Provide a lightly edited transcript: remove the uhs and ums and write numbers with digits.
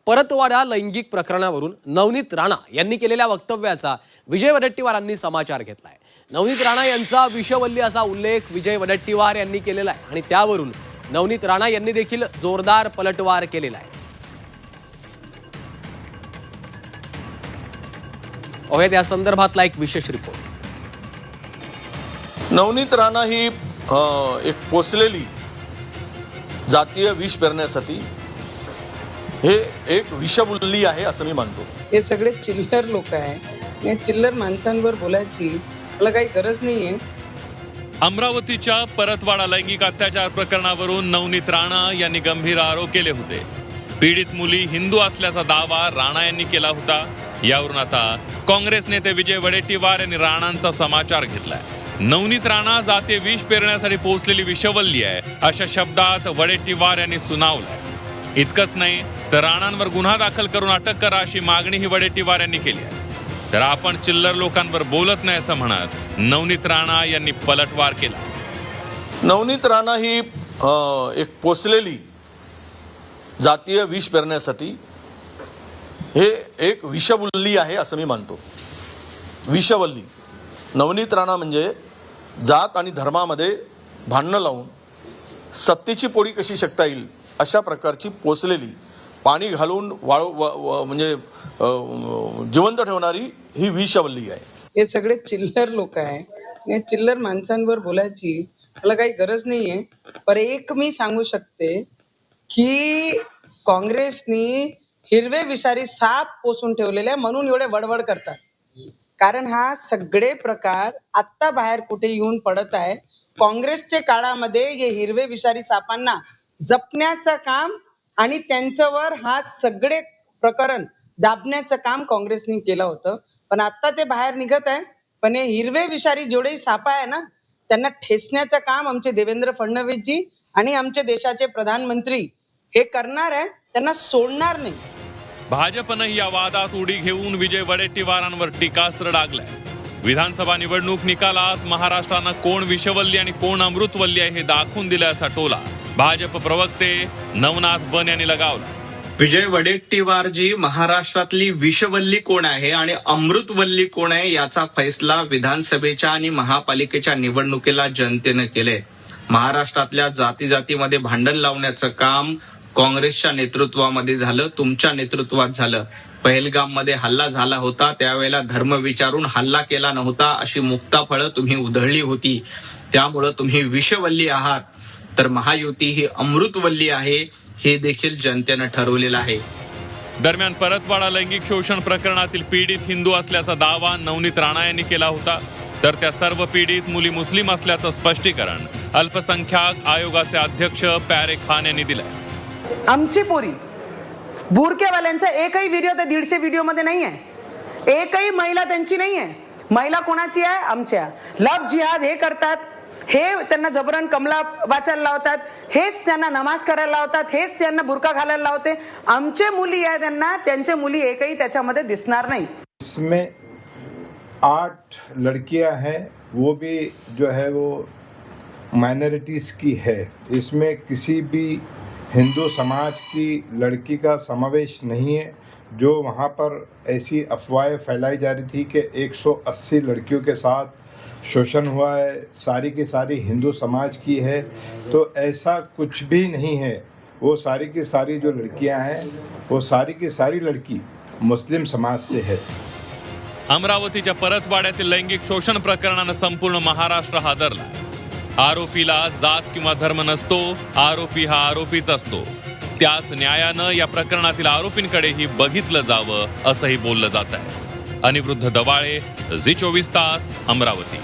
परतवाडा लैंगिक प्रकरणावरून नवनीत राणा यांनी केलेल्या वक्तव्याचा विजय वडेट्टीवारांनी समाचार घेतलाय। नवनीत राणा यांचा विषवल्ली असा उल्लेख विजय वडेट्टीवार यांनी केलेला आहे आणि त्यावरून नवनीत राणा यांनी देखील जोरदार पलटवार केलेला आहे। ओहे त्या संदर्भातला एक विशेष रिपोर्ट। नवनीत राणा ही एक पोचलेली जातीय विष पेरण्यासाठी हे एक विषबुल्ली आहे असं मी मानतो। हे सगळे चिल्लर लोक आहे, या चिल्लर माणसांवर बोलायची मला काही गरज नाहीये। अमरावतीच्या परतवाडा लैंगिक अत्याचार प्रकरणावरून नवनीत राणा यांनी गंभीर आरोप केले होते। पीडित मुली हिंदू असल्याचा दावा राणा यांनी केला होता। यावरून आता काँग्रेस नेते विजय वडेट्टीवार यांनी राणांचा समाचार घेतलाय। नवनीत राणा जातीय विष पेरण्यासाठी पोहोचलेली विषवल्ली आहे अशा शब्दात वडेट्टीवार यांनी सुनावलंय। इतकंच नाही तर राणांवर गुन्हा दाखल करून अटक करा अशी मागणीही वडेट्टीवार यांनी केली आहे। तर आपण चिल्लर लोकांवर बोलत नाही असं म्हणत नवनीत राणा यांनी पलटवार केला। नवनीत राणा ही एक पोचलेली जातीय विष पेरण्यासाठी हे एक विषबुल्ली आहे असं मी मानतो। विषवल्ली नवनीत राणा म्हणजे जात आणि धर्मामध्ये भांडणं लावून सत्तेची पोळी कशी शकता येईल अशा प्रकारची पोचलेली पाणी घालून म्हणजे जिवंत ठेवणारी ही विषवल्ली आहे। हे सगळे चिल्लर लोक आहे, या चिल्लर माणसांवर बोलायची मला काही गरज नाहीये। पर एक मी सांगू शकते की काँग्रेसनी हिरवे विषारी साप पोसून ठेवलेले म्हणून एवढे वडवड करतात। कारण हा सगळे प्रकार आत्ता बाहेर कुठे येऊन पडत आहे। काँग्रेसच्या काळामध्ये हे हिरवे विषारी सापांना जपण्याचं काम आणि त्यांच्यावर हा सगळे प्रकरण दाबण्याचं काम काँग्रेसने केलं होतं, पण आता ते बाहेर निघत आहे। पण हे हिरवे विषारी जेवढे साप आहे ना त्यांना ठेचण्याचं काम आमचे देवेंद्र फडणवीसजी आणि आमचे देशाचे प्रधानमंत्री हे करणार आहे, त्यांना सोडणार नाही। भाजपनं या वादात उडी घेऊन विजय वडेट्टीवारांवर टीकास्त्र डागलंय। विधानसभा निवडणूक निकालात महाराष्ट्रानं कोण विषवल्ली आणि कोण अमृतवल्ली आहे हे दाखवून दिलं असा टोला भाजप प्रवक्ते नवनाथ बन यांनी लगावला। विजय वडेट्टीवार जी महाराष्ट्रातली विषवल्ली कोण आहे आणि अमृतवल्ली कोण आहे याचा फैसला विधानसभेच्या आणि महापालिकेच्या निवडणुकीला जनतेनं केलंय। महाराष्ट्रातल्या जाती जातीमध्ये भांडण लावण्याचं काम काँग्रेसच्या नेतृत्वामध्ये झालं, तुमच्या नेतृत्वात झालं। पहलगाममध्ये हल्ला झाला होता त्यावेळेला धर्म विचारून हल्ला केला नव्हता अशी मुक्ताफळं तुम्ही उधळली होती। त्यामुळं तुम्ही विषवल्ली आहात, तर महायुती ही अमृतवल्ली आहे हे देखील जनतेनं ठरवलेलं आहे। दरम्यान परतवाडा लैंगिक शोषण प्रकरणातील पीडित हिंदू असल्याचा दावा नवनीत राणा यांनी केला होता, तर त्या सर्व पीडित मुली मुस्लिम असल्याचं स्पष्टीकरण अल्पसंख्याक आयोगाचे अध्यक्ष प्यारे खान यांनी दिलंय। आमची पोरी बुरकेवाल्यांचा एकही व्हिडिओ त्या 150 व्हिडिओ मध्ये नाही आहे। एकही महिला त्यांची नाही आहे। महिला कोणाची आहे? आमच्या। लव जिहाद हे करतात, हे त्यांना जबरन कमला वाचायला लावतात, हेच त्यांना नमाज करायला लावतात, हेच त्यांना बुरका घालायला लावते। आमचे मुली आहे त्यांना, त्यांचे मुली एकही त्याच्यामध्ये दिसणार नाही। इसमें 8 लड़कियां हैं, वो भी जो है वो माइनॉरिटीज की है। इसमें किसी भी हिंदू समाज की लड़की का समावेश नहीं है। जो वहाँ पर ऐसी अफवाहें फैलाई जा रही थी कि 180 लड़कियों के साथ शोषण हुआ है, सारी की सारी हिंदू समाज की है, तो ऐसा कुछ भी नहीं है। वो सारी की सारी जो लड़कियां हैं वो सारी की सारी लड़की मुस्लिम समाज से है। अमरावतीच्या परतवाड्यातील लैंगिक शोषण प्रकरणानं संपूर्ण महाराष्ट्र हादरला। आरोपीला जात किंवा धर्म नसतो, आरोपी हा आरोपीच असतो। त्याच न्यायानं या प्रकरणातील आरोपींकडेही बघितलं जावं असंही बोललं जात आहे। अनिरुद्ध दवाळे, झी 24 तास, अमरावती।